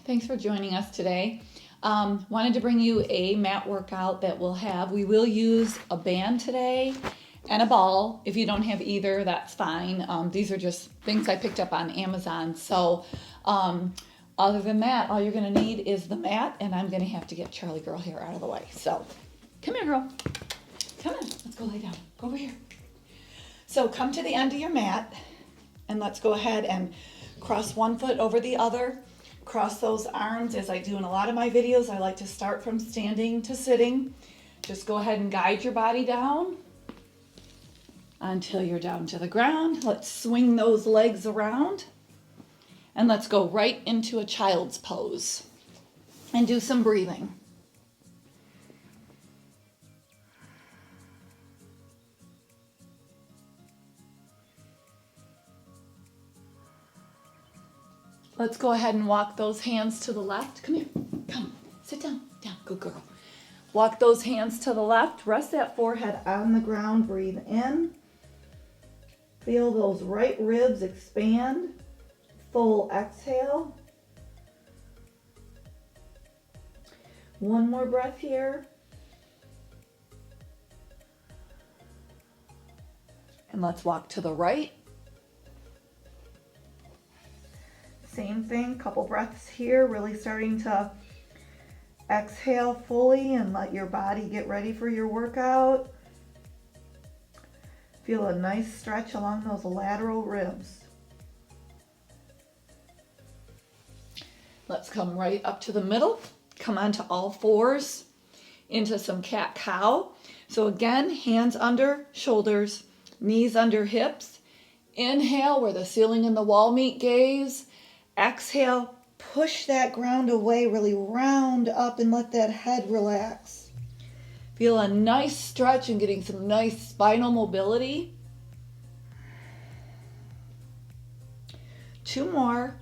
Thanks for joining us today. Wanted to bring you a mat workout that we will use a band today and a ball. If you don't have either, that's fine. These are just things I picked up on Amazon. So other than that, all you're gonna need is the mat, and I'm gonna have to get Charlie girl here out of the way. So come here, girl. Come on, let's go lay down. Go over here. So come to the end of your mat, and let's go ahead and cross one foot over the other. Cross those arms. As I do in a lot of my videos, I like to start from standing to sitting. Just go ahead and guide your body down until you're down to the ground. Let's swing those legs around, and let's go right into a child's pose and do some breathing. Let's go ahead and walk those hands to the left. Come here. Come. Sit down. Down. Good girl. Walk those hands to the left. Rest that forehead on the ground. Breathe in. Feel those right ribs expand. Full exhale. One more breath here. And let's walk to the right. Same thing, couple breaths here, really starting to exhale fully and let your body get ready for your workout. Feel a nice stretch along those lateral ribs. Let's come right up to the middle. Come onto all fours into some cat-cow. So again, hands under shoulders, knees under hips. Inhale where the ceiling and the wall meet, gaze. Exhale, push that ground away, really round up and let that head relax. Feel a nice stretch and getting some nice spinal mobility. 2 more.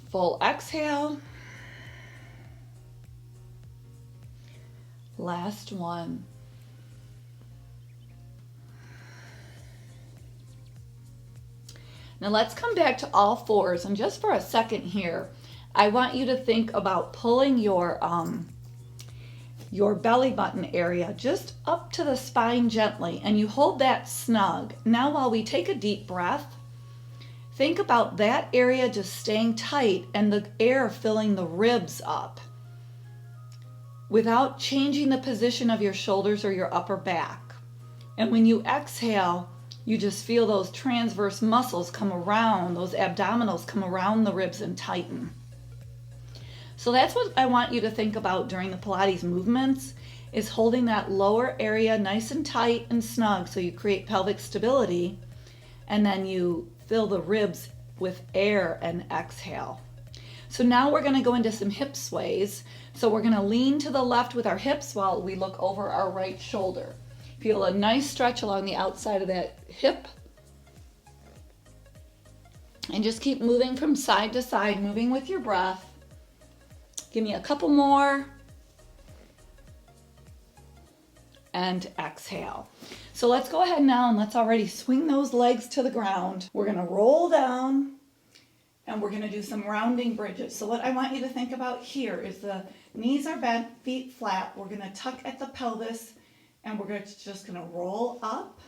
Full exhale. Last one. Now let's come back to all fours, and just for a second here, I want you to think about pulling your belly button area just up to the spine gently, and you hold that snug. Now while we take a deep breath, think about that area just staying tight and the air filling the ribs up without changing the position of your shoulders or your upper back. And when you exhale, you just feel those transverse muscles come around, those abdominals come around the ribs and tighten. So that's what I want you to think about during the Pilates movements, is holding that lower area nice and tight and snug so you create pelvic stability, and then you fill the ribs with air and exhale. So now we're gonna go into some hip sways. So we're gonna lean to the left with our hips while we look over our right shoulder. Feel a nice stretch along the outside of that hip. And just keep moving from side to side, moving with your breath. Give me a couple more. And exhale. So let's go ahead now and let's already swing those legs to the ground. We're gonna roll down and we're gonna do some rounding bridges. So what I want you to think about here is the knees are bent, feet flat. We're gonna tuck at the pelvis, and we're just gonna roll up,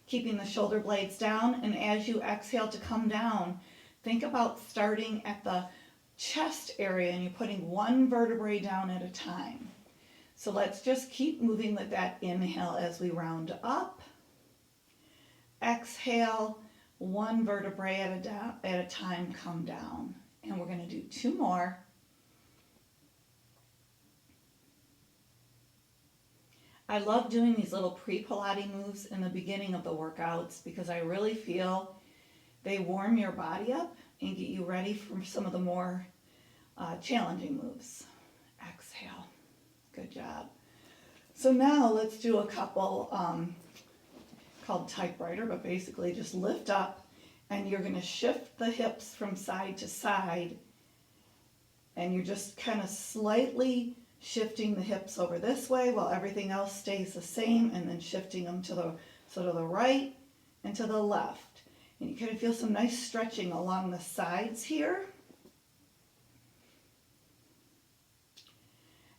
keeping the shoulder blades down. And as you exhale to come down, think about starting at the chest area and you're putting one vertebrae down at a time. So let's just keep moving with that inhale as we round up. Exhale, one vertebrae at a time, come down. And we're gonna do 2 more. I love doing these little pre-Pilates moves in the beginning of the workouts because I really feel they warm your body up and get you ready for some of the more challenging moves. Exhale. Good job. So now let's do a couple called typewriter, but basically just lift up, and you're going to shift the hips from side to side, and you're just kind of slightly shifting the hips over this way while everything else stays the same, and then shifting them to the right and to the left. And you kind of feel some nice stretching along the sides here.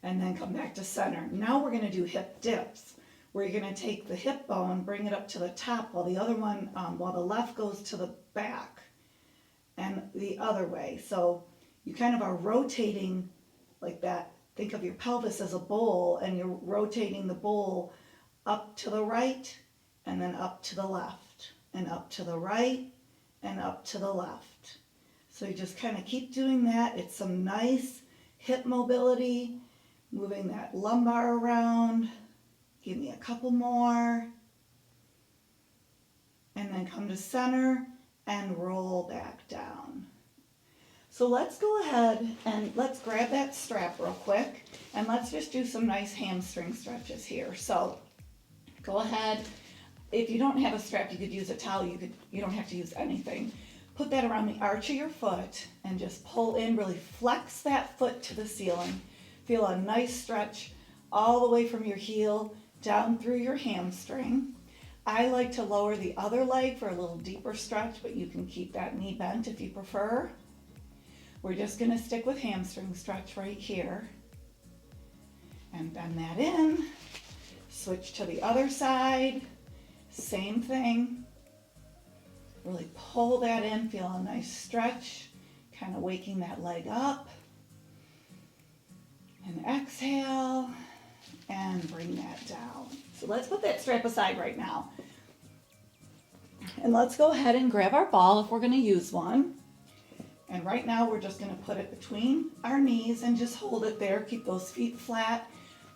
and then come back to center. Now we're going to do hip dips, where you're going to take the hip bone, bring it up to the top, while the other one, while the left goes to the back, and the other way. So you kind of are rotating like that. Think of your pelvis as a bowl, and you're rotating the bowl up to the right, and then up to the left, and up to the right, and up to the left. So you just kind of keep doing that. It's some nice hip mobility, moving that lumbar around. Give me a couple more. And then come to center and roll back down. So let's go ahead and let's grab that strap real quick, and let's just do some nice hamstring stretches here. So go ahead. If you don't have a strap, you could use a towel. You don't have to use anything. Put that around the arch of your foot and just pull in, really flex that foot to the ceiling. Feel a nice stretch all the way from your heel down through your hamstring. I like to lower the other leg for a little deeper stretch, but you can keep that knee bent if you prefer. We're just going to stick with hamstring stretch right here. And bend that in. Switch to the other side. Same thing. Really pull that in, feel a nice stretch, kind of waking that leg up. And exhale, and bring that down. So let's put that strap aside right now. And let's go ahead and grab our ball if we're going to use one. And right now we're just going to put it between our knees and just hold it there. Keep those feet flat.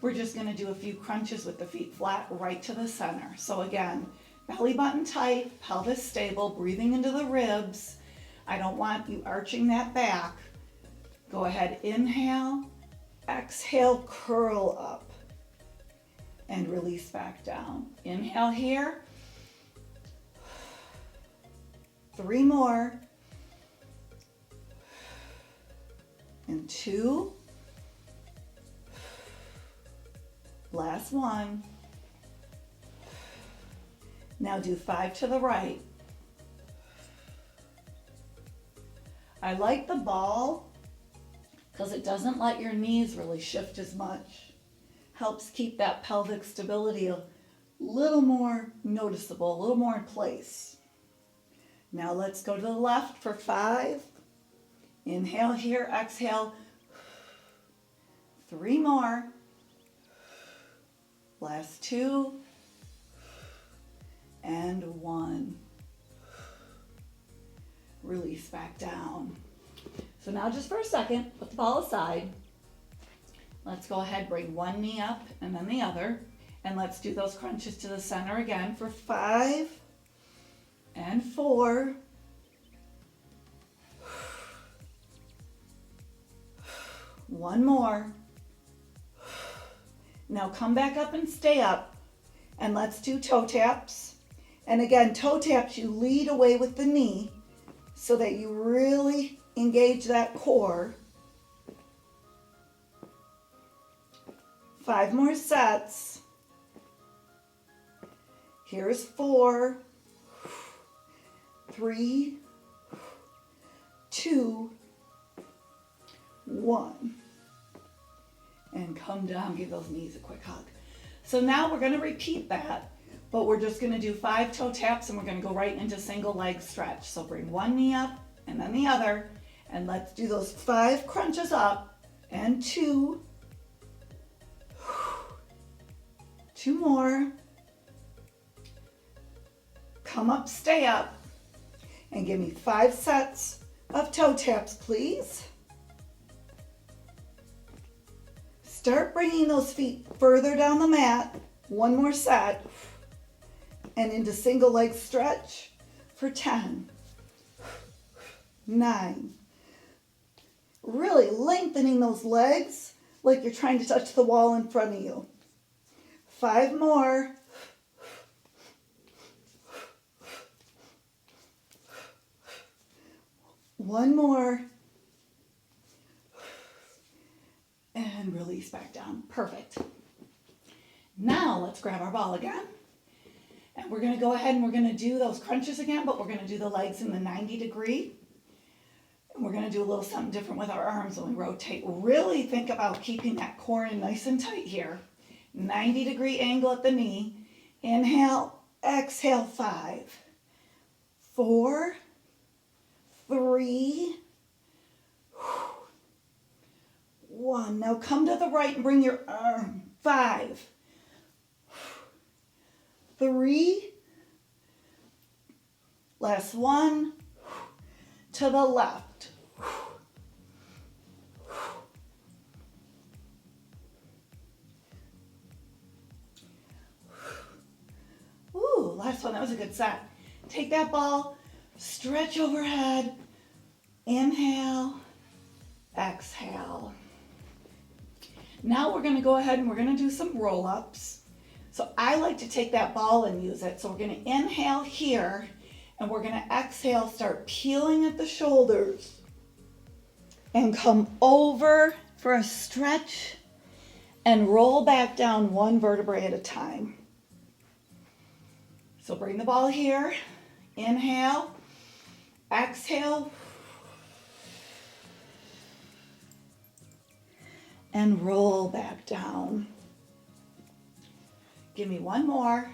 We're just going to do a few crunches with the feet flat right to the center. So again, belly button tight, pelvis stable, breathing into the ribs. I don't want you arching that back. Go ahead, inhale, exhale, curl up, and release back down. Inhale here. 3 more. And 2. Last 1. Now do 5 to the right. I like the ball because it doesn't let your knees really shift as much. Helps keep that pelvic stability a little more noticeable, a little more in place. Now let's go to the left for 5. Inhale here, exhale. 3 more. Last 2. And 1. Release back down. So now just for a second, put the ball aside. Let's go ahead, bring one knee up and then the other. And let's do those crunches to the center again for 5 and 4. 1 more. Now come back up and stay up. And let's do toe taps. And again, toe taps, you lead away with the knee so that you really engage that core. 5 more sets. Here's 4, 3, 2, 1. And come down, give those knees a quick hug. So now we're going to repeat that, but we're just going to do 5 toe taps and we're going to go right into single leg stretch. So bring one knee up and then the other, and let's do those 5 crunches up and 2. 2 more. Come up, stay up, and give me 5 sets of toe taps, please. Start bringing those feet further down the mat. 1 more set. And into single leg stretch for 10, 9. Really lengthening those legs like you're trying to touch the wall in front of you. 5 more. 1 more. And release back down. Perfect. Now let's grab our ball again. And we're going to go ahead and we're going to do those crunches again, but we're going to do the legs in the 90 degree. And we're gonna do a little something different with our arms when we rotate. Really think about keeping that core in nice and tight here. 90-degree angle at the knee. Inhale, exhale, 5, 4, 3, 1. Now come to the right and bring your arm. 5, 3, last 1, to the left. Ooh, last one, that was a good set. Take that ball, stretch overhead, inhale, exhale. Now we're gonna go ahead and we're gonna do some roll-ups. So I like to take that ball and use it. So we're gonna inhale here, and we're gonna exhale, start peeling at the shoulders, and come over for a stretch, and roll back down one vertebrae at a time. So bring the ball here, inhale, exhale, and roll back down. Give me one more.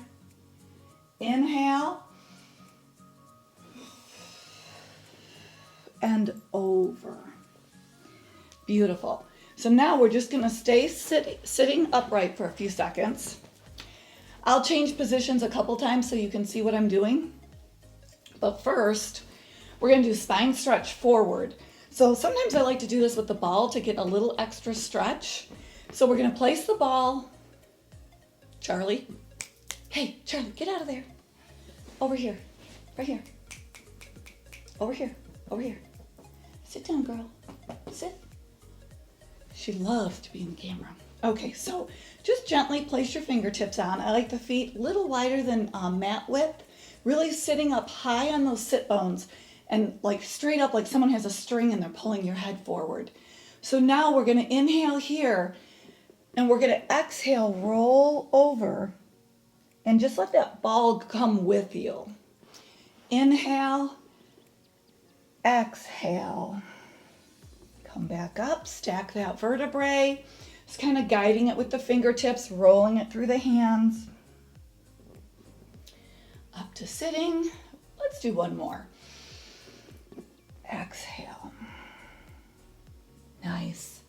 Inhale, and over. Beautiful. So now we're just gonna stay sitting upright for a few seconds. I'll change positions a couple times so you can see what I'm doing. But first, we're gonna do spine stretch forward. So sometimes I like to do this with the ball to get a little extra stretch. So we're gonna place the ball. Charlie, hey, Charlie, get out of there. Over here, right here. Over here, over here. Sit down, girl, sit. She loves to be in the camera. Okay, so just gently place your fingertips on. I like the feet a little wider than mat width, really sitting up high on those sit bones and like straight up like someone has a string and they're pulling your head forward. So now we're gonna inhale here and we're gonna exhale, roll over, and just let that ball come with you. Inhale, exhale. Come back up, stack that vertebrae. Just kind of guiding it with the fingertips, rolling it through the hands. Up to sitting. Let's do one more. Exhale. Nice.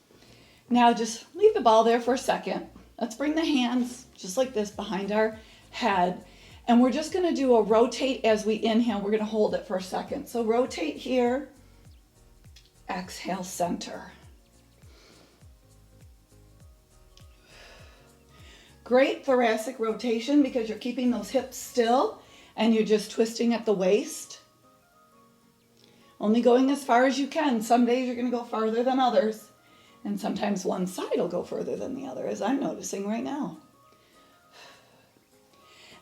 Now just leave the ball there for a second. Let's bring the hands just like this behind our head. And we're just gonna do a rotate as we inhale. We're gonna hold it for a second. So rotate here. Exhale, center. Great thoracic rotation because you're keeping those hips still and you're just twisting at the waist. Only going as far as you can. Some days you're going to go farther than others. And sometimes one side will go further than the other, as I'm noticing right now.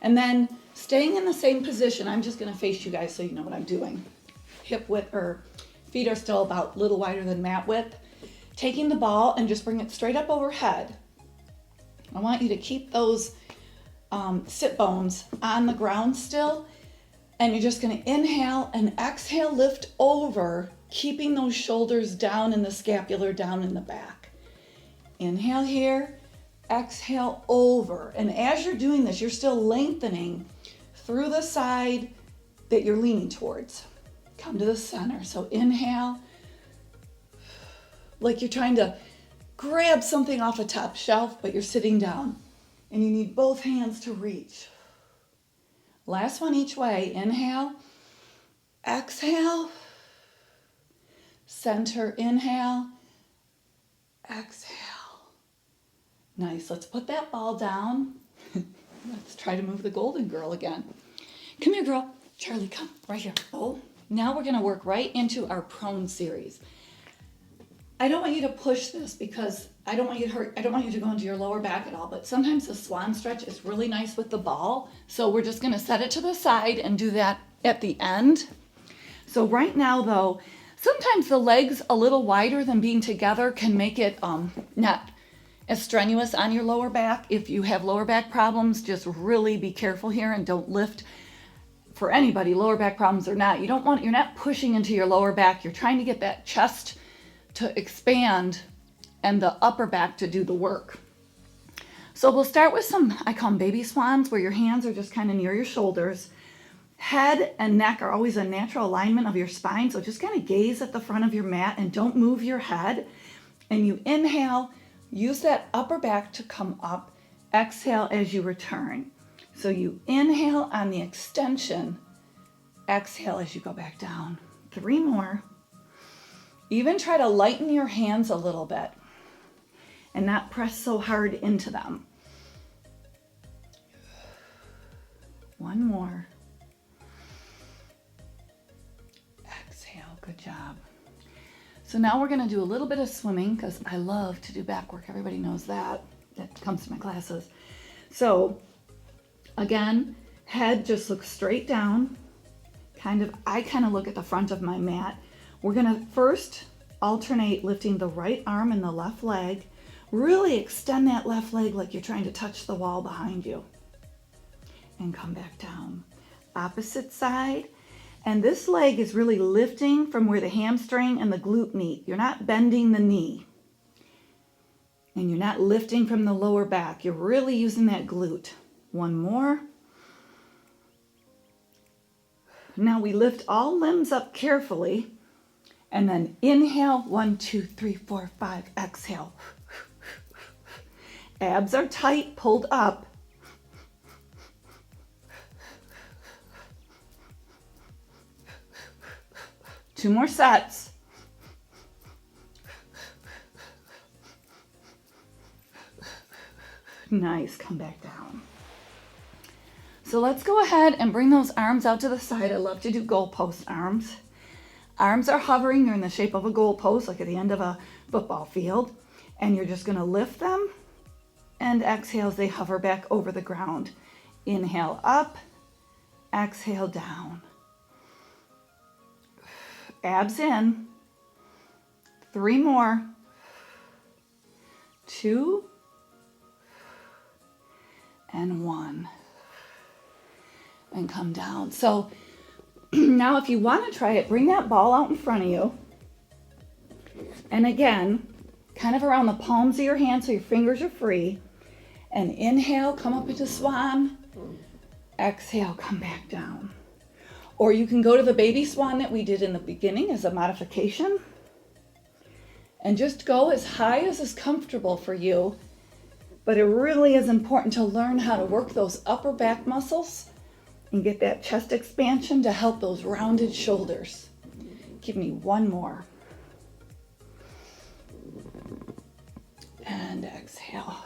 And then staying in the same position, I'm just going to face you guys so you know what I'm doing. Hip width or feet are still about a little wider than mat width. Taking the ball and just bring it straight up overhead. I want you to keep those sit bones on the ground still. And you're just going to inhale and exhale, lift over, keeping those shoulders down and the scapular down in the back. Inhale here, exhale over. And as you're doing this, you're still lengthening through the side that you're leaning towards. Come to the center. So inhale, like you're trying to grab something off a top shelf, but you're sitting down. And you need both hands to reach. Last one each way. Inhale, exhale, center, inhale, exhale. Nice. Let's put that ball down. Let's try to move the golden girl again. Come here, girl. Charlie, come right here. Oh, now we're going to work right into our prone series. I don't want you to push this because I don't want you to hurt. I don't want you to go into your lower back at all, but sometimes the swan stretch is really nice with the ball. So we're just gonna set it to the side and do that at the end. So right now though, sometimes the legs a little wider than being together can make it not as strenuous on your lower back. If you have lower back problems, just really be careful here and don't lift for anybody, lower back problems or not, you're not pushing into your lower back. You're trying to get that chest to expand and the upper back to do the work. So we'll start with some, I call them baby swans, where your hands are just kind of near your shoulders. Head and neck are always a natural alignment of your spine, so just kind of gaze at the front of your mat and don't move your head. And you inhale, use that upper back to come up. Exhale as you return. So you inhale on the extension, exhale as you go back down. 3 more. Even try to lighten your hands a little bit and not press so hard into them. 1 more. Exhale, good job. So now we're gonna do a little bit of swimming because I love to do back work. Everybody knows that. That comes to my classes. So again, head just looks straight down. I kind of look at the front of my mat. We're gonna first alternate lifting the right arm and the left leg. Really extend that left leg like you're trying to touch the wall behind you. And come back down. Opposite side. And this leg is really lifting from where the hamstring and the glute meet. You're not bending the knee. And you're not lifting from the lower back. You're really using that glute. 1 more. Now we lift all limbs up carefully. And then inhale. 1, 2, 3, 4, 5. Exhale. Abs are tight, pulled up. Two more sets. Nice, come back down. So let's go ahead and bring those arms out to the side. I love to do goalpost arms. Arms are hovering, they're in the shape of a goalpost, like at the end of a football field. And you're just gonna lift them and exhale as they hover back over the ground. Inhale up, exhale down. Abs in. 3 more. 2 and 1. And come down. So now if you want to try it, bring that ball out in front of you. And again, kind of around the palms of your hands so your fingers are free. And inhale, come up into swan. Exhale, come back down. Or you can go to the baby swan that we did in the beginning as a modification. And just go as high as is comfortable for you. But it really is important to learn how to work those upper back muscles and get that chest expansion to help those rounded shoulders. Give me 1 more. And exhale.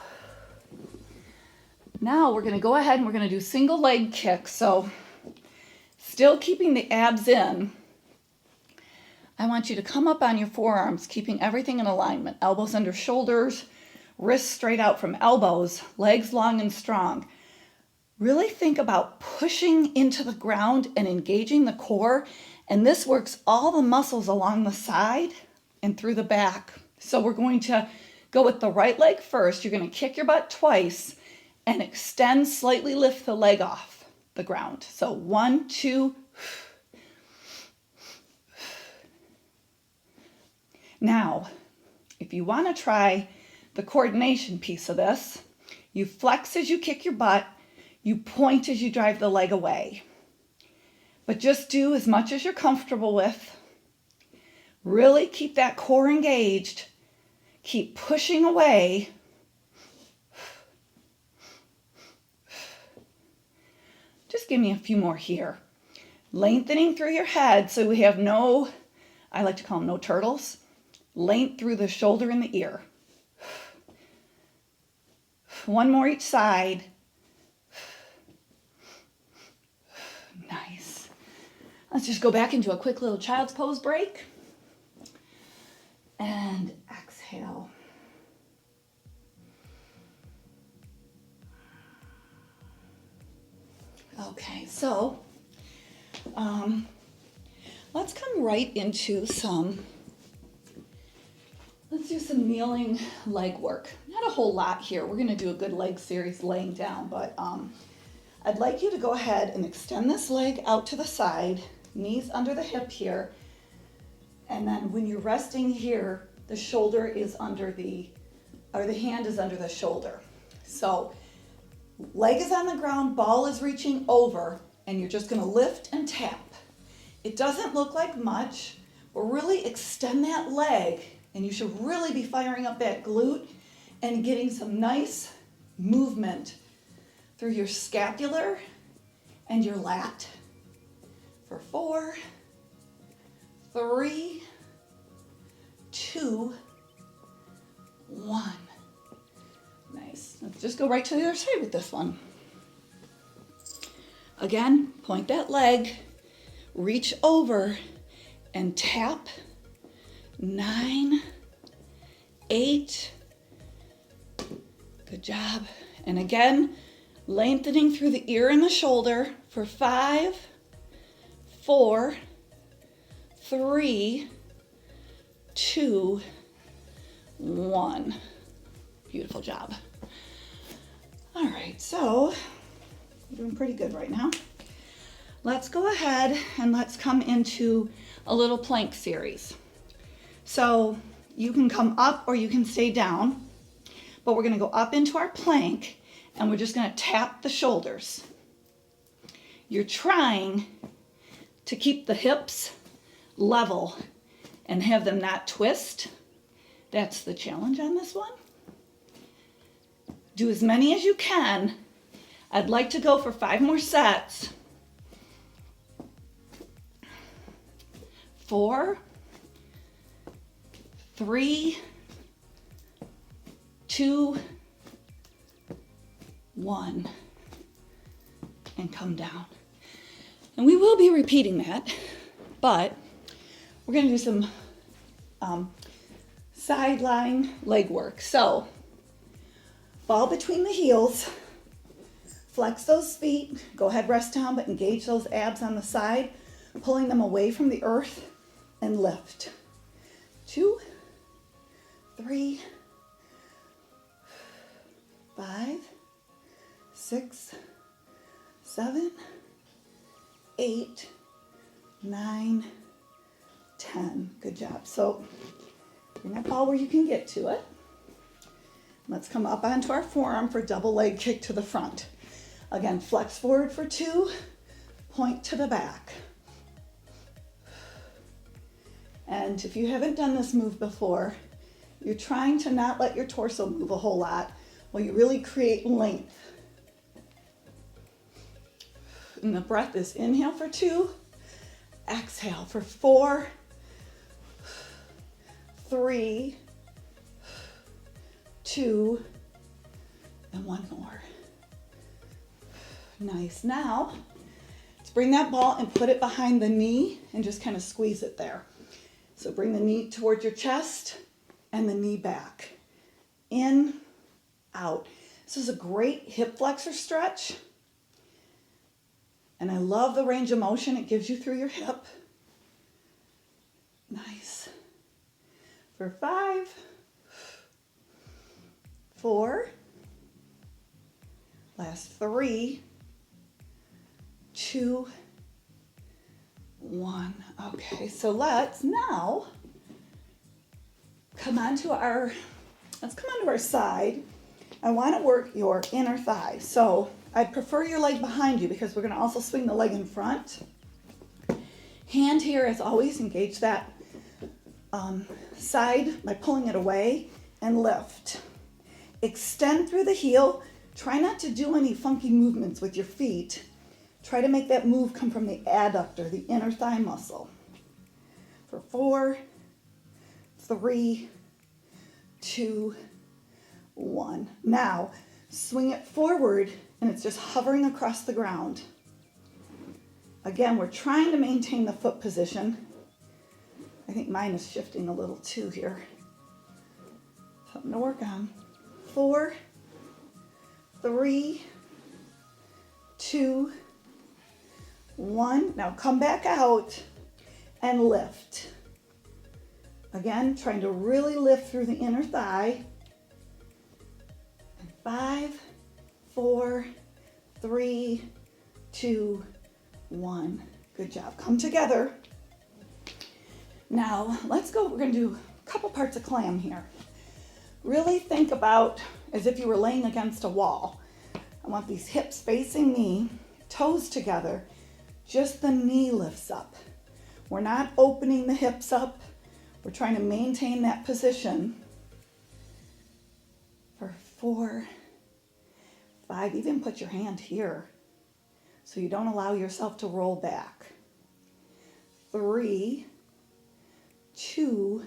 Now we're going to go ahead and we're going to do single leg kicks. So still keeping the abs in, I want you to come up on your forearms, keeping everything in alignment. Elbows under shoulders, wrists straight out from elbows, legs long and strong. Really think about pushing into the ground and engaging the core. And this works all the muscles along the side and through the back. So we're going to go with the right leg first. You're going to kick your butt twice and extend, slightly lift the leg off the ground. So 1, 2. Now, if you want to try the coordination piece of this, you flex as you kick your butt, you point as you drive the leg away. But just do as much as you're comfortable with. Really keep that core engaged. Keep pushing away. Just give me a few more here. Lengthening through your head so we have no, I like to call them no turtles. Length through the shoulder and the ear. 1 more each side. Nice. Let's just go back into a quick little child's pose break. And exhale. Okay, so let's come right into let's do some kneeling leg work. Not a whole lot here. We're going to do a good leg series laying down, but I'd like you to go ahead and extend this leg out to the side, knees under the hip here, and then when you're resting here, the shoulder is under the hand is under the shoulder. So leg is on the ground, ball is reaching over, and you're just gonna lift and tap. It doesn't look like much, but really extend that leg, and you should really be firing up that glute and getting some nice movement through your scapular and your lat. For 4, 3, 2, 1. Nice. Let's just go right to the other side with this one. Again, point that leg, reach over and tap. 9, 8. Good job. And again, lengthening through the ear and the shoulder for 5, 4, 3, 2, 1. Beautiful job. All right, so you're doing pretty good right now. Let's go ahead and let's come into a little plank series. So you can come up or you can stay down, but we're gonna go up into our plank and we're just gonna tap the shoulders. You're trying to keep the hips level and have them not twist. That's the challenge on this one. Do as many as you can. I'd like to go for 5 more sets. 4, 3, 2, 1, and come down. And we will be repeating that, but we're going to do some sideline leg work. So, ball between the heels, flex those feet, go ahead, rest down, but engage those abs on the side, pulling them away from the earth and lift. 2, 3, 5, 6, 7, 8, 9, 10. Good job. So bring that ball where you can get to it. Let's come up onto our forearm for double leg kick to the front. Again, flex forward for 2, point to the back. And if you haven't done this move before, you're trying to not let your torso move a whole lot while you really create length. And the breath is inhale for 2, exhale for 4, 3, 2, and 1 more. Nice. Now, let's bring that ball and put it behind the knee and just kind of squeeze it there. So bring the knee towards your chest and the knee back. In, out. This is a great hip flexor stretch. And I love the range of motion it gives you through your hip. Nice. For 5, 4, last 3, 2, 1. Okay, so let's now come onto our side. I want to work your inner thigh. So I prefer your leg behind you because we're going to also swing the leg in front. Hand here, as always, engage that side by pulling it away and lift. Extend through the heel. Try not to do any funky movements with your feet. Try to make that move come from the adductor, the inner thigh muscle. For 4, 3, 2, 1. Now, swing it forward and it's just hovering across the ground. Again, we're trying to maintain the foot position. I think mine is shifting a little too here. Something to work on. 4, 3, 2, 1. Now come back out and lift. Again, trying to really lift through the inner thigh. 5, 4, 3, 2, 1. Good job. Come together. Now, let's go. We're going to do a couple parts of clam here. Really think about as if you were laying against a wall. I want these hips facing me, toes together. Just the knee lifts up. We're not opening the hips up. We're trying to maintain that position for 4, 5. Even put your hand here so you don't allow yourself to roll back. 3, 2,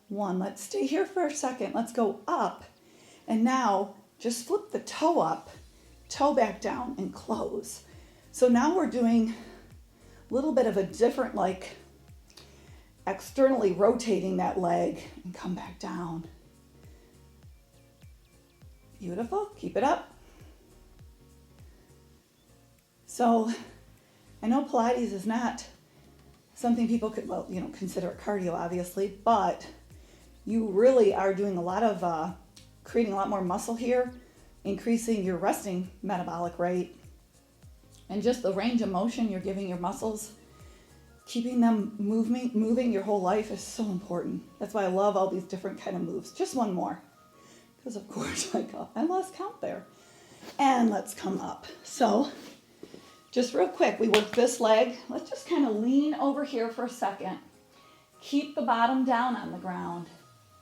1. Let's stay here for a second. Let's go up. And now just flip the toe up, toe back down, and close. So now we're doing a little bit of a different, like externally rotating that leg and come back down. Beautiful. Keep it up. So I know Pilates is not something people could, well, consider it cardio, obviously, but you really are doing a lot of creating a lot more muscle here, increasing your resting metabolic rate, and just the range of motion you're giving your muscles, keeping them moving your whole life is so important. That's why I love all these different kind of moves. Just one more, because of course I lost count there. And let's come up. So just real quick, we work this leg. Let's just kind of lean over here for a second. Keep the bottom down on the ground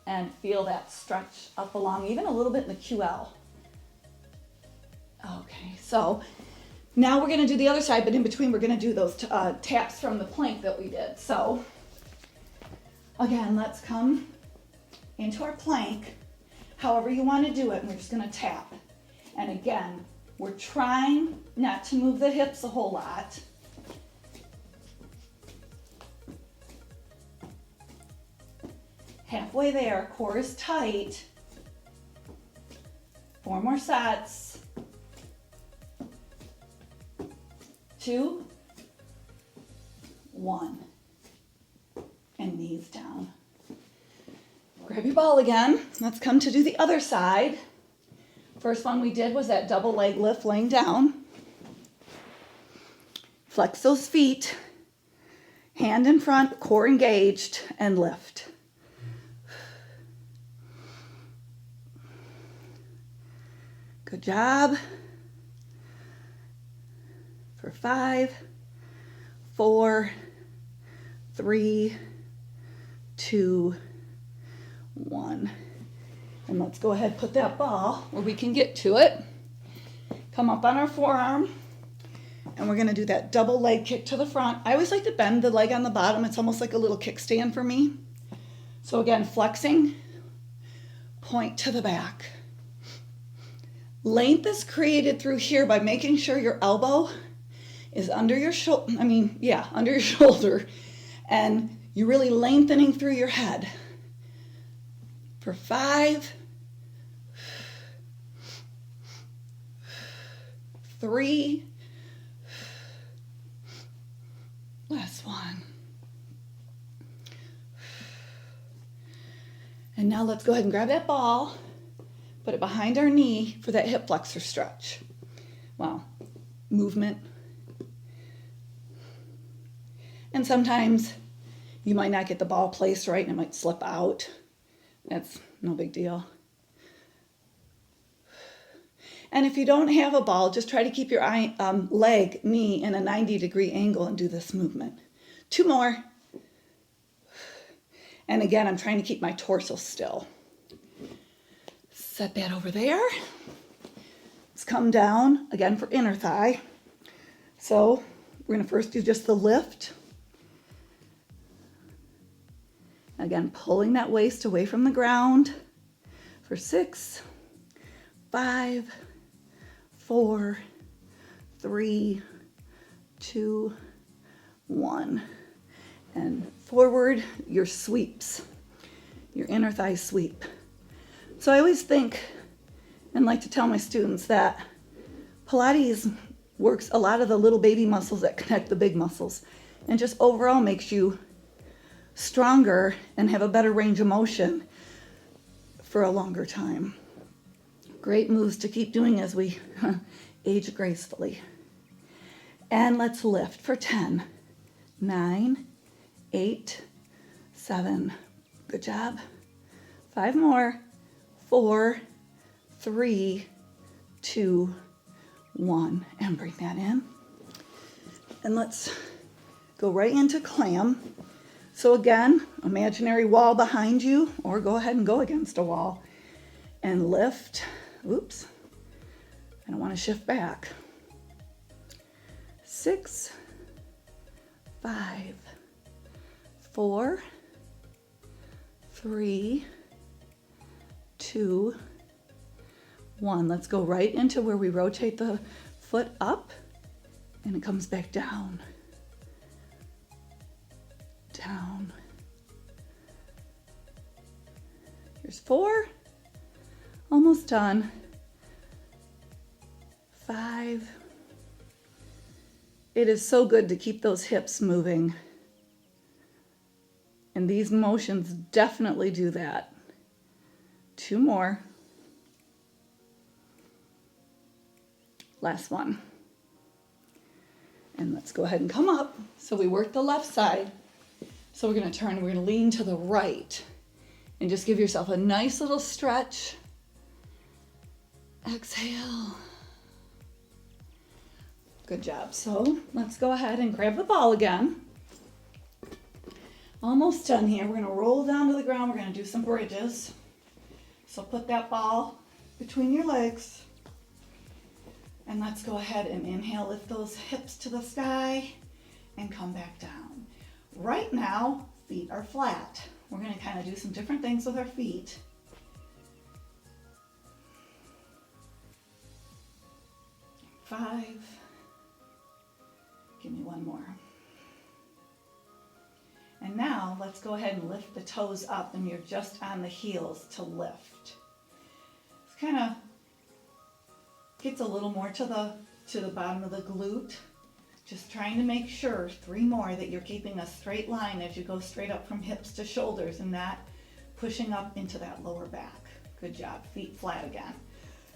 and feel that stretch up along, even a little bit in the QL. Okay, so now we're going to do the other side, but in between we're going to do those taps from the plank that we did. So again, let's come into our plank, however you want to do it, and we're just going to tap. And again, we're trying not to move the hips a whole lot. Halfway there, core is tight. 4 more sets. 2, 1. And knees down. Grab your ball again. Let's come to do the other side. First one we did was that double leg lift laying down. Flex those feet, hand in front, core engaged, and lift. Good job. For 5, 4, 3, 2, 1. And let's go ahead and put that ball where we can get to it. Come up on our forearm. And we're going to do that double leg kick to the front. I always like to bend the leg on the bottom. It's almost like a little kickstand for me. So again, flexing, point to the back. Length is created through here by making sure your elbow is under your shoulder. Under your shoulder. And you're really lengthening through your head. For 5, 3, last one. And now let's go ahead and grab that ball, put it behind our knee for that hip flexor stretch. Wow, movement. And sometimes you might not get the ball placed right and it might slip out. That's no big deal. And if you don't have a ball, just try to keep your knee in a 90-degree angle and do this movement. 2 more. And again, I'm trying to keep my torso still. Set that over there. Let's come down again for inner thigh. So we're going to first do just the lift. Again, pulling that waist away from the ground for 6, 5, 4, 3, 2, 1. And forward, your sweeps, your inner thigh sweep. So I always think and like to tell my students that Pilates works a lot of the little baby muscles that connect the big muscles and just overall makes you stronger and have a better range of motion for a longer time. Great moves to keep doing as we Age gracefully. And let's lift for 10, 9, 8, 7. Good job. 5 more. 4, 3, 2, 1. And bring that in. And let's go right into clam. So again, imaginary wall behind you, or go ahead and go against a wall. And lift. Oops. I don't want to shift back. 6, 5, 4, 3, 2, 1. Let's go right into where we rotate the foot up and it comes back down. Down. Here's 4. Almost done. 5. It is so good to keep those hips moving. And these motions definitely do that. 2 more. Last one. And let's go ahead and come up. So we work the left side. So we're going to turn, we're going to lean to the right. And just give yourself a nice little stretch. Exhale. Good job. So let's go ahead and grab the ball again. Almost done here. We're going to roll down to the ground. We're going to do some bridges. So put that ball between your legs. And let's go ahead and inhale, lift those hips to the sky and come back down. Right now, feet are flat. We're going to kind of do some different things with our feet. Five. Give me one more. And now let's go ahead and lift the toes up and you're just on the heels to lift. It's kind of gets a little more to the bottom of the glute. Just trying to make sure, 3 more, that you're keeping a straight line as you go straight up from hips to shoulders and not pushing up into that lower back. Good job. Feet flat again.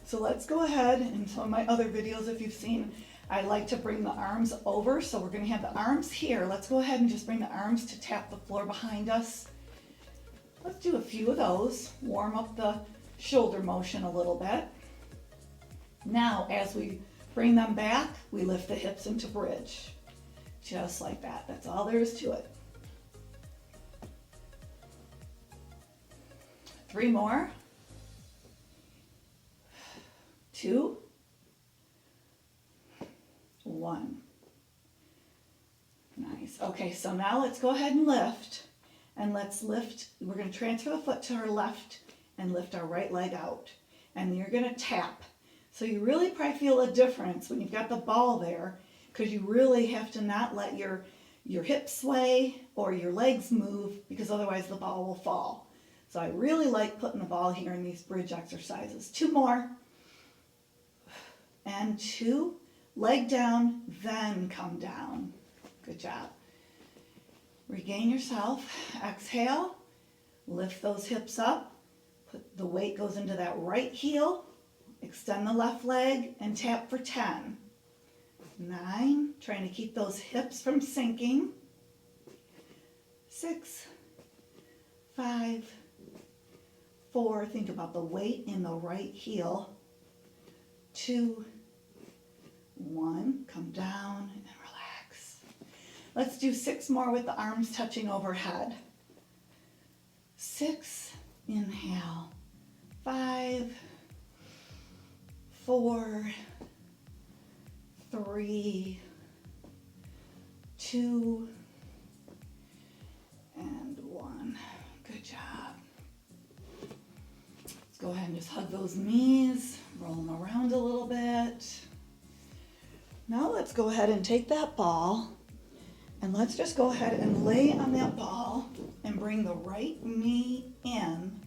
So let's go ahead, and some of my other videos, if you've seen, I like to bring the arms over. So we're going to have the arms here. Let's go ahead and just bring the arms to tap the floor behind us. Let's do a few of those. Warm up the shoulder motion a little bit. Now, as we bring them back, we lift the hips into bridge. Just like that. That's all there is to it. 3 more. 2, 1. Nice. Okay, so now let's go ahead and lift. And let's lift. We're going to transfer the foot to our left and lift our right leg out. And you're going to tap. So you really probably feel a difference when you've got the ball there, because you really have to not let your hips sway or your legs move, because otherwise the ball will fall. So I really like putting the ball here in these bridge exercises. 2 more. And 2. Leg down, then come down. Good job. Regain yourself. Exhale. Lift those hips up. Put the weight goes into that right heel. Extend the left leg and tap for 10. 9. Trying to keep those hips from sinking. 6. 5. 4. Think about the weight in the right heel. 2. 1. Come down and relax. Let's do 6 more with the arms touching overhead. 6. Inhale. 5. 4. 3. 2. And 1. Good job. Let's go ahead and just hug those knees. Roll them around a little bit. Now let's go ahead and take that ball and let's just go ahead and lay on that ball and bring the right knee in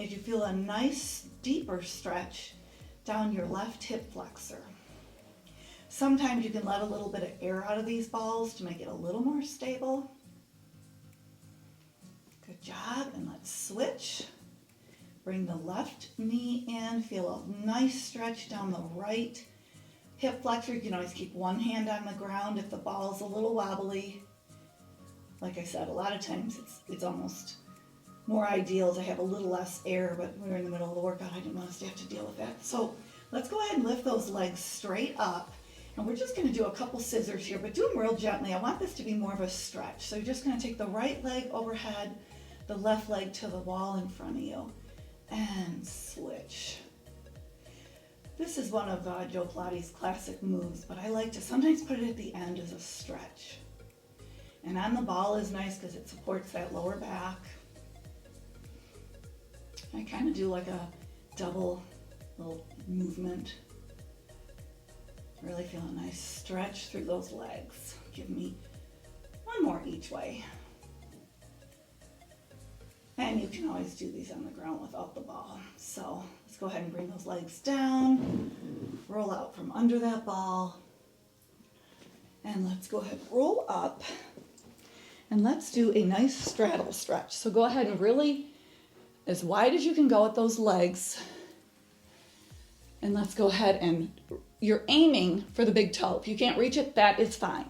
as you feel a nice deeper stretch down your left hip flexor. Sometimes you can let a little bit of air out of these balls to make it a little more stable. Good job. And let's switch. Bring the left knee in. Feel a nice stretch down the right hip flexor, you can always keep one hand on the ground if the ball's a little wobbly. Like I said, a lot of times it's almost more ideal to have a little less air, but we were in the middle of the workout. I didn't want us to have to deal with that. So let's go ahead and lift those legs straight up. And we're just going to do a couple scissors here, but do them real gently. I want this to be more of a stretch. So you're just going to take the right leg overhead, the left leg to the wall in front of you, and switch. This is one of Joe Pilates' classic moves, but I like to sometimes put it at the end as a stretch. And on the ball is nice because it supports that lower back. I kind of do like a double little movement. Really feel a nice stretch through those legs. Give me one more each way. And you can always do these on the ground without the ball. So let's go ahead and bring those legs down. Roll out from under that ball. And let's go ahead and roll up. And let's do a nice straddle stretch. So go ahead and really, as wide as you can go with those legs. And let's go ahead and, you're aiming for the big toe. If you can't reach it, that is fine.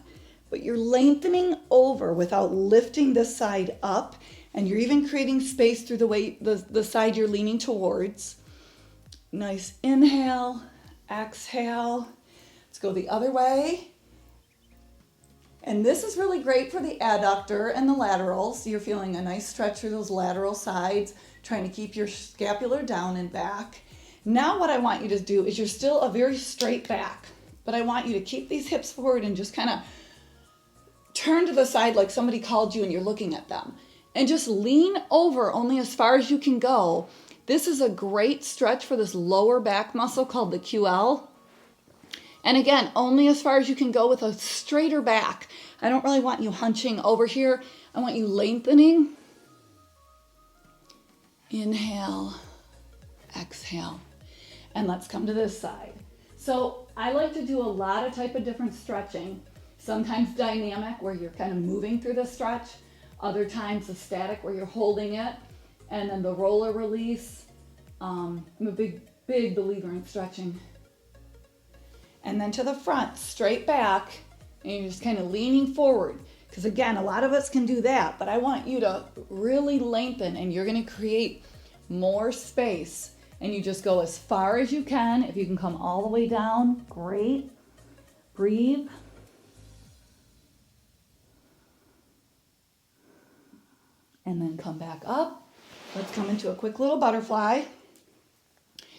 But you're lengthening over without lifting this side up. And you're even creating space through the way the side you're leaning towards. Nice inhale, exhale. Let's go the other way. And this is really great for the adductor and the laterals. You're feeling a nice stretch through those lateral sides, trying to keep your scapular down and back. Now what I want you to do is you're still a very straight back, but I want you to keep these hips forward and just kind of turn to the side like somebody called you and you're looking at them. And just lean over only as far as you can go. This is a great stretch for this lower back muscle called the QL. And again, only as far as you can go with a straighter back. I don't really want you hunching over here. I want you lengthening. Inhale, exhale. And let's come to this side. So I like to do a lot of type of different stretching. Sometimes dynamic, where you're kind of moving through the stretch. Other times the static, where you're holding it. And then the roller release. I'm a big believer in stretching. And then to the front, straight back, and you're just kind of leaning forward. Because again, a lot of us can do that, but I want you to really lengthen, and you're going to create more space. And you just go as far as you can. If you can come all the way down, great. Breathe. And then come back up. Let's come into a quick little butterfly,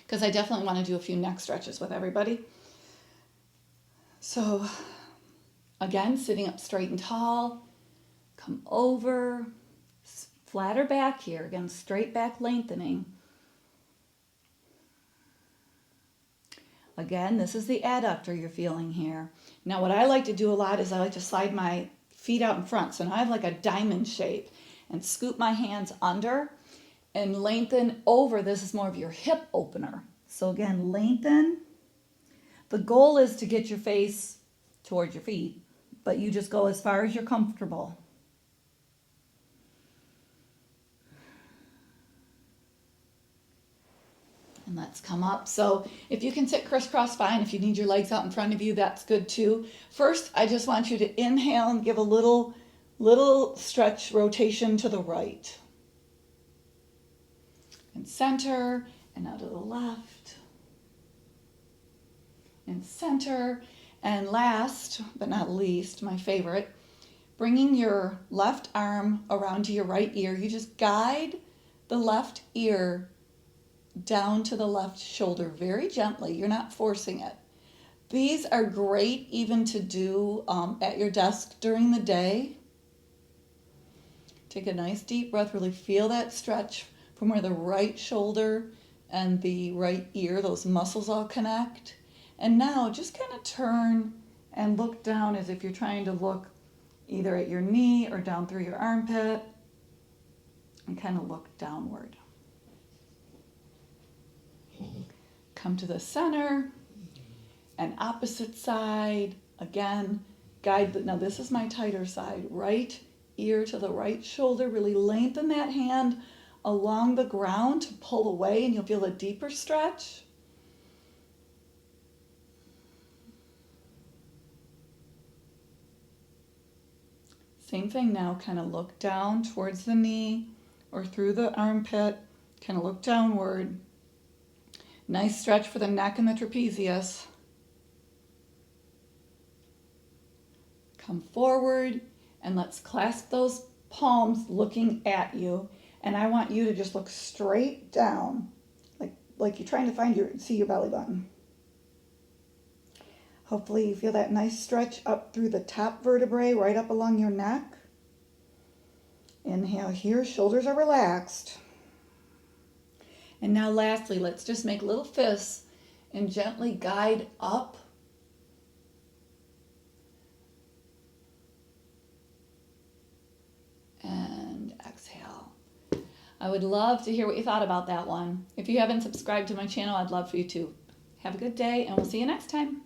because I definitely want to do a few neck stretches with everybody. So again, sitting up straight and tall, come over, flatter back here, again, straight back lengthening. Again, this is the adductor you're feeling here. Now what I like to do a lot is I like to slide my feet out in front. So now I have like a diamond shape, and scoop my hands under and lengthen over. This is more of your hip opener. So again, lengthen. The goal is to get your face towards your feet, but you just go as far as you're comfortable. And let's come up. So if you can sit crisscross, fine. If you need your legs out in front of you, that's good too. First, I just want you to inhale and give a little stretch rotation to the right. And center, and now to the left. And center, and last but not least, my favorite, bringing your left arm around to your right ear. You just guide the left ear down to the left shoulder very gently. You're not forcing it. These are great even to do at your desk during the day. Take a nice deep breath, really feel that stretch from where the right shoulder and the right ear, those muscles all connect. And now just kind of turn and look down as if you're trying to look either at your knee or down through your armpit, and kind of look downward. Come to the center and opposite side. Again, now this is my tighter side. Right ear to the right shoulder. Really lengthen that hand along the ground to pull away, and you'll feel a deeper stretch. Same thing now, kind of look down towards the knee or through the armpit, kind of look downward. Nice stretch for the neck and the trapezius. Come forward and let's clasp those palms looking at you. And I want you to just look straight down, like you're trying to see your belly button. Hopefully you feel that nice stretch up through the top vertebrae, right up along your neck. Inhale here, shoulders are relaxed. And now lastly, let's just make little fists and gently guide up. And exhale. I would love to hear what you thought about that one. If you haven't subscribed to my channel, I'd love for you to. Have a good day, and we'll see you next time.